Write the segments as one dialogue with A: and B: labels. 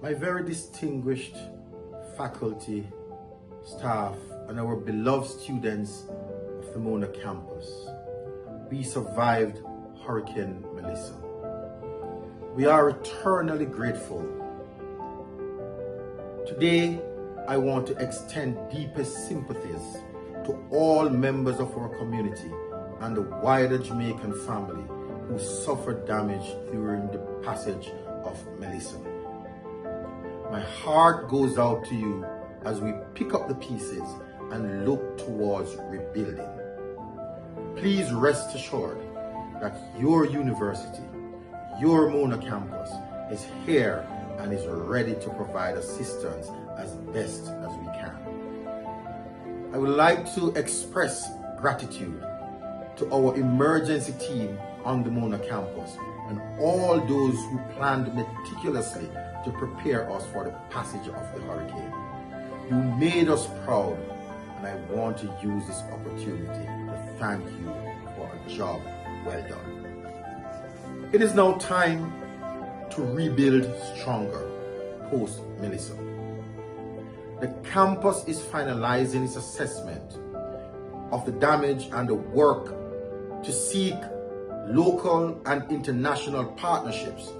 A: My very distinguished faculty, staff, and our beloved students of the Mona campus, we survived Hurricane Melissa. We are eternally grateful. Today, I want to extend deepest sympathies to all members of our community and the wider Jamaican family who suffered damage during the passage of Melissa. My heart goes out to you as we pick up the pieces and look towards rebuilding. Please rest assured that your university, your Mona campus, is here and is ready to provide assistance as best as we can. I would like to express gratitude to our emergency team on the Mona campus and all those who planned meticulously to prepare us for the passage of the hurricane. You made us proud, and I want to use this opportunity to thank you for a job well done. It is now time to rebuild stronger post-Melissa. The campus is finalizing its assessment of the damage and the work to seek local and international partnerships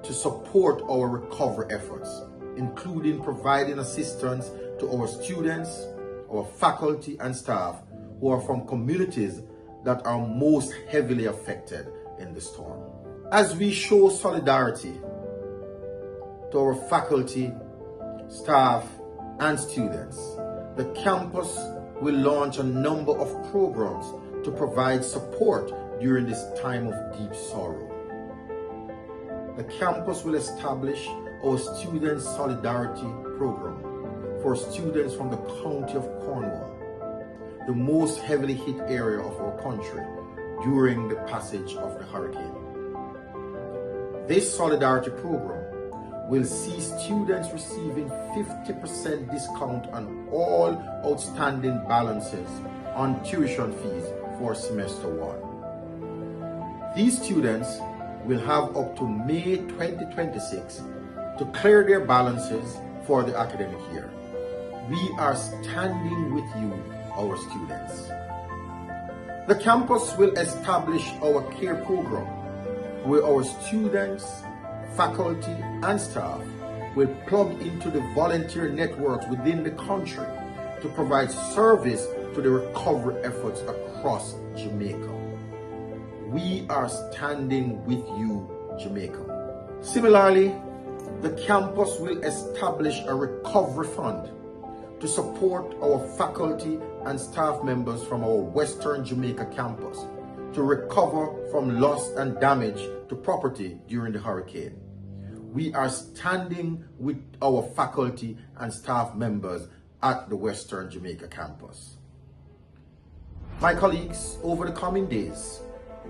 A: to support our recovery efforts, including providing assistance to our students, our faculty and staff who are from communities that are most heavily affected in the storm. As we show solidarity to our faculty, staff, and students, the campus will launch a number of programs to provide support during this time of deep sorrow. The campus will establish our Student Solidarity Program for students from the County of Cornwall, the most heavily hit area of our country during the passage of the hurricane. This Solidarity Program will see students receiving 50% discount on all outstanding balances on tuition fees for semester 1. These students will have up to May 2026 to clear their balances for the academic year. We are standing with you, our students. The campus will establish our care program where our students, faculty, and staff will plug into the volunteer networks within the country to provide service to the recovery efforts across Jamaica. We are standing with you, Jamaica. Similarly, the campus will establish a recovery fund to support our faculty and staff members from our Western Jamaica campus to recover from loss and damage to property during the hurricane. We are standing with our faculty and staff members at the Western Jamaica campus. My colleagues, over the coming days,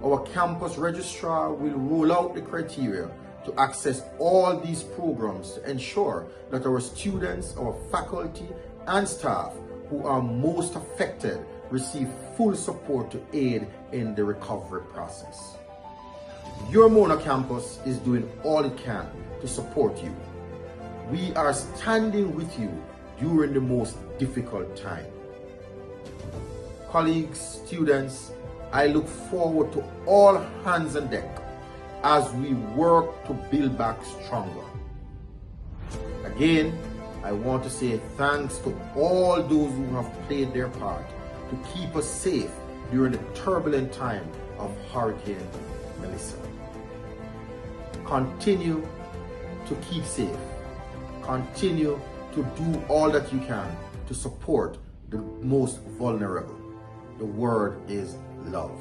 A: our campus registrar will roll out the criteria to access all these programs to ensure that our students, our faculty, and staff who are most affected receive full support to aid in the recovery process. Your Mona campus is doing all it can to support you. We are standing with you during the most difficult time. Colleagues, students, I look forward to all hands on deck as we work to build back stronger. Again, I want to say thanks to all those who have played their part to keep us safe during the turbulent time of Hurricane Melissa. Continue to keep safe. Continue to do all that you can to support the most vulnerable. The word is love.